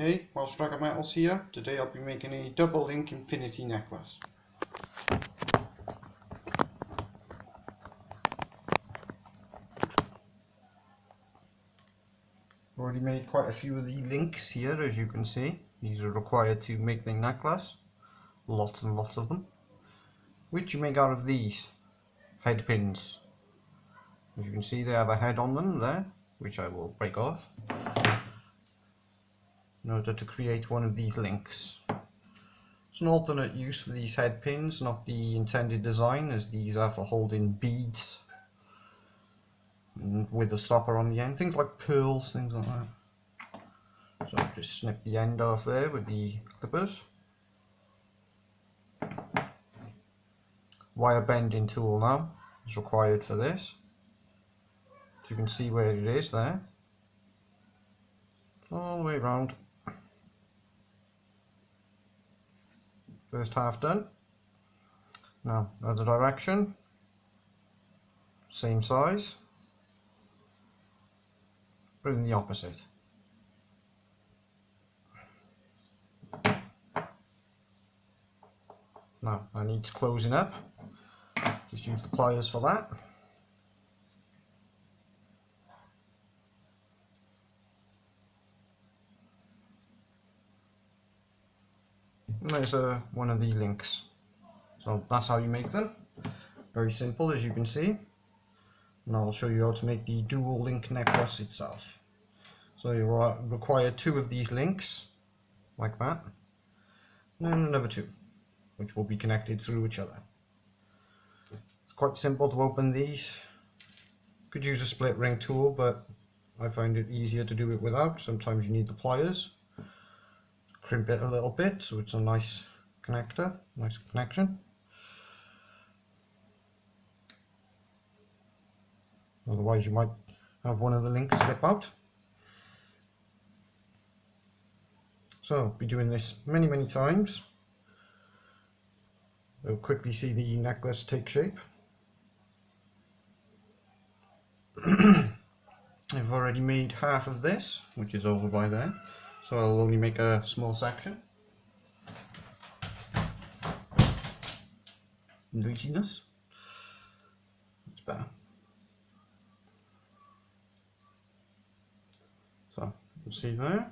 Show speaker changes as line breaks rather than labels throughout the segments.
Hey, Welsh Metals here. Today I'll be making a double link infinity necklace. Already made quite a few of the links here, as you can see. These are required to make the necklace. Lots and lots of them. Which you make out of these head pins. As you can see, they have a head on them there, which I will break off in order to create one of these links. It's an alternate use for these head pins, not the intended design, as these are for holding beads and with a stopper on the end, things like pearls, things like that. So I'll just snip the end off there with the clippers. Wire bending tool now is required for this. So you can see where it is there. All the way around. First half done. Now other direction. Same size. But in the opposite. Now that needs closing up. Just use the pliers for that. And there's one of the links. So that's how you make them. Very simple, as you can see. And I'll show you how to make the dual link necklace itself. So you require two of these links, like that, and then another two, which will be connected through each other. It's quite simple to open these. You could use a split ring tool, but I find it easier to do it without. Sometimes you need the pliers. Crimp it a little bit so it's a nice connector, nice connection. Otherwise you might have one of the links slip out. So I'll be doing this many times. You'll quickly see the necklace take shape. I've already made half of this, which is over by there. So I'll only make a small section. Noisiness. That's better. So you can see there.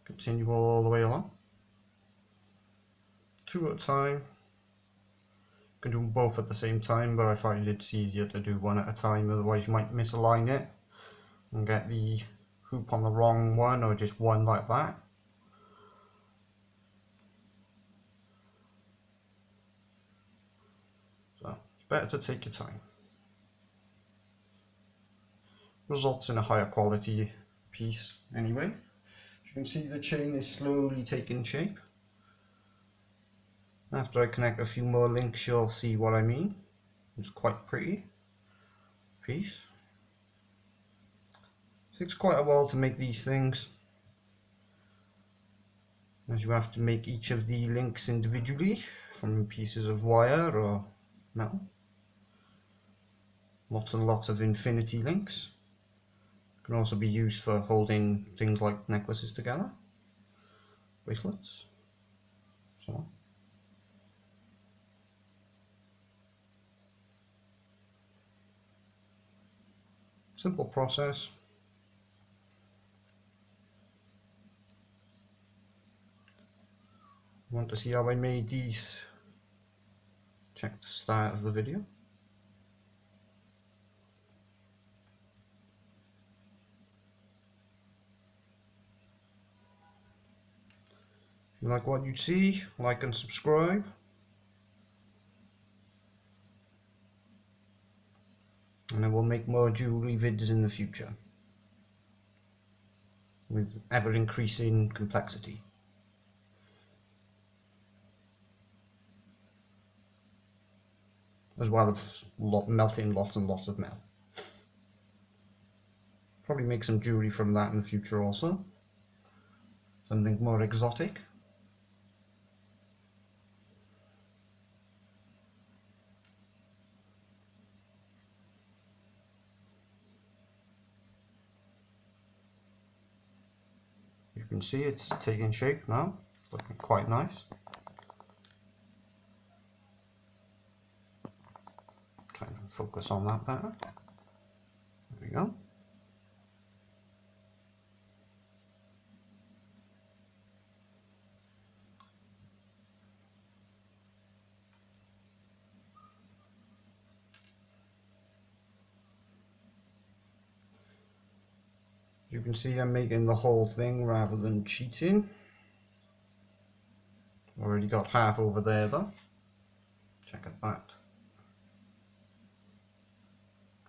Continue all the way along. Two at a time. You can do them both at the same time, but I find it's easier to do one at a time, otherwise you might misalign it and get the hoop on the wrong one, or just one like that. So it's better to take your time. Results in a higher quality piece anyway. As you can see, the chain is slowly taking shape. After I connect a few more links, you'll see what I mean. It's quite pretty piece. It takes quite a while to make these things, as you have to make each of the links individually from pieces of wire or metal. Lots and lots of infinity links. Can also be used for holding things like necklaces together, bracelets, so on. Simple process. Want to see how I made these? Check the start of the video. If you like what you see, like and subscribe. And I will make more jewellery vids in the future, with ever increasing complexity. As well as melting lots and lots of metal. Probably make some jewellery from that in the future also. Something more exotic. can see it's taking shape now, looking quite nice. Try and focus on that better. There we go. You can see I'm making the whole thing rather than cheating. Already got half over there though. Check out that.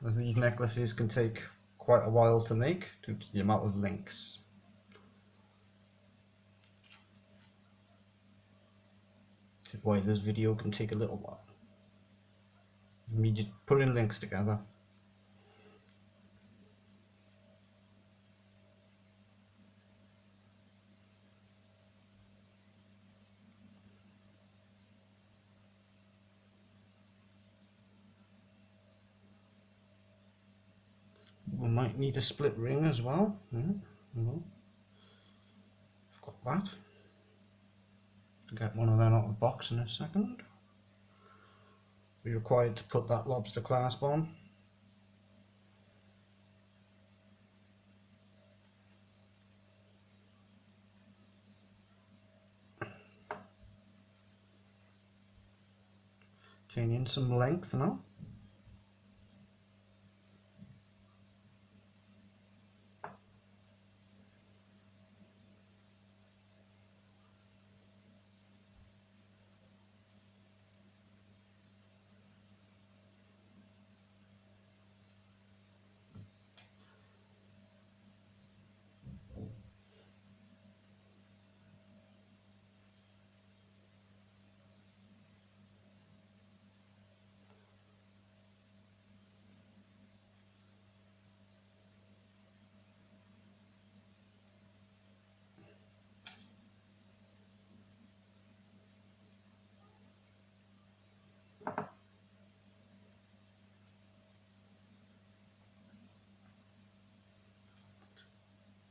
As these necklaces can take quite a while to make due to the amount of links. Which is why this video can take a little while. Me just putting links together. We might need a split ring as well. No. I've got that. To get one of them out of the box in a second. We're required to put that lobster clasp on. Gaining some length now.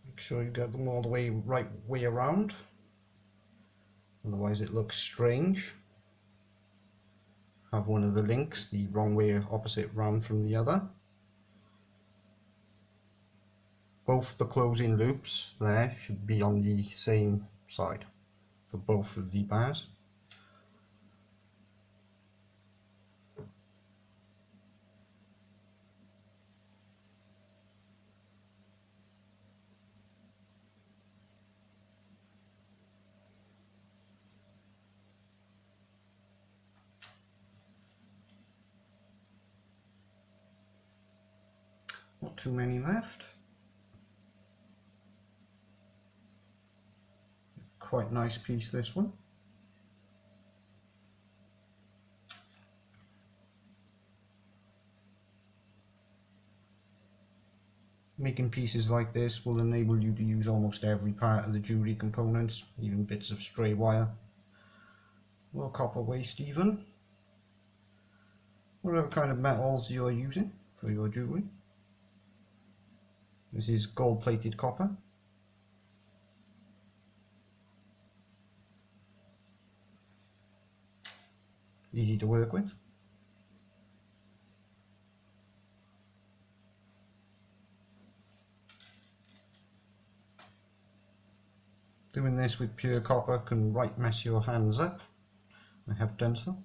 Make sure you get them all the right way around, otherwise it looks strange. Have one of the links the wrong way opposite round from the other. Both the closing loops there should be on the same side for both of the bars. Not too many left. Quite nice piece, this one. Making pieces like this will enable you to use almost every part of the jewellery components, even bits of stray wire. Well, copper waste even. Whatever kind of metals you're using for your jewellery. This is gold plated copper. Easy to work with. Doing this with pure copper can right mess your hands up. I have done so.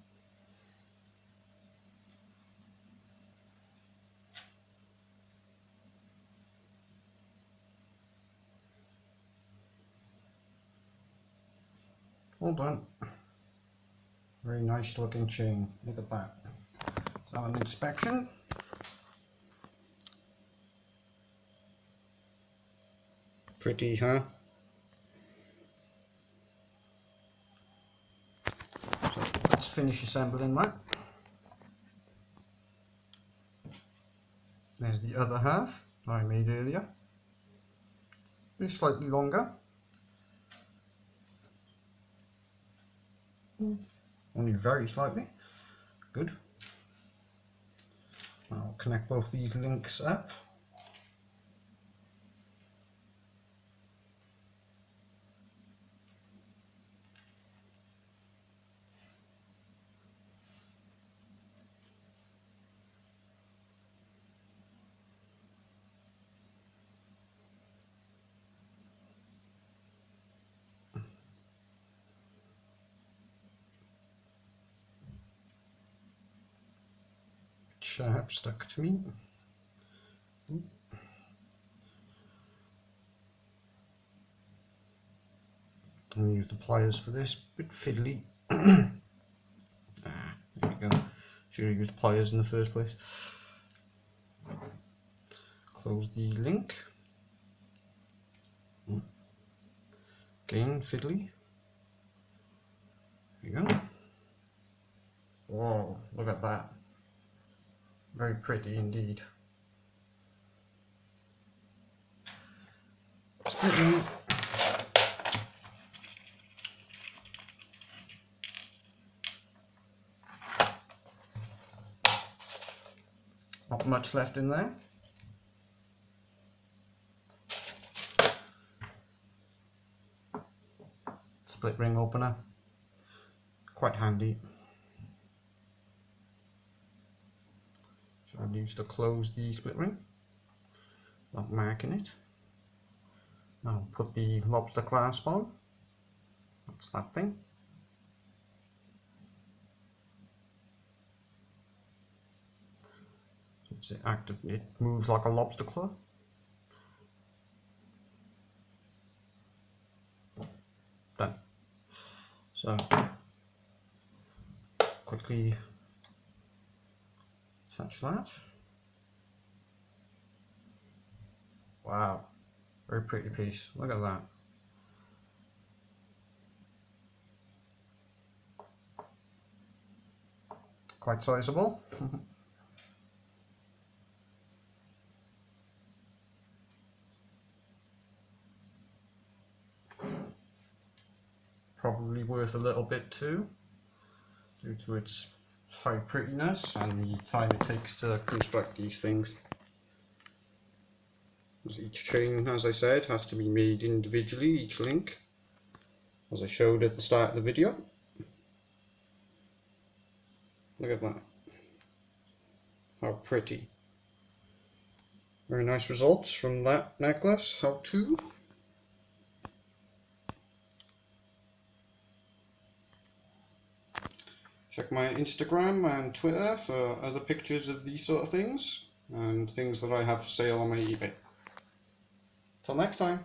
All done. Very nice looking chain. Look at that. Let's have an inspection. Pretty, huh? So let's finish assembling that. There's the other half that I made earlier. It's slightly longer. Only very slightly. Good. I'll connect both these links up. sharp stuck to me. I'll use the pliers for this, bit fiddly. There we go. Should have used pliers in the first place. Close the link. Again, fiddly. There you go. Whoa, look at that. Very pretty indeed. Split ring. Not much left in there. Split ring opener, quite handy. So I'll use to close the split ring, not marking it. Now put the lobster clasp on. That's that thing. It moves like a lobster claw. Done. So quickly attach that. Wow, very pretty piece. Look at that. Quite sizable. Probably worth a little bit too, due to its high prettiness and the time it takes to construct these things. As each chain, as I said, has to be made individually, each link, as I showed at the start of the video. Look at that. How pretty. Very nice results from that necklace. How to. Check my Instagram and Twitter for other pictures of these sort of things and things that I have for sale on my eBay. Till next time.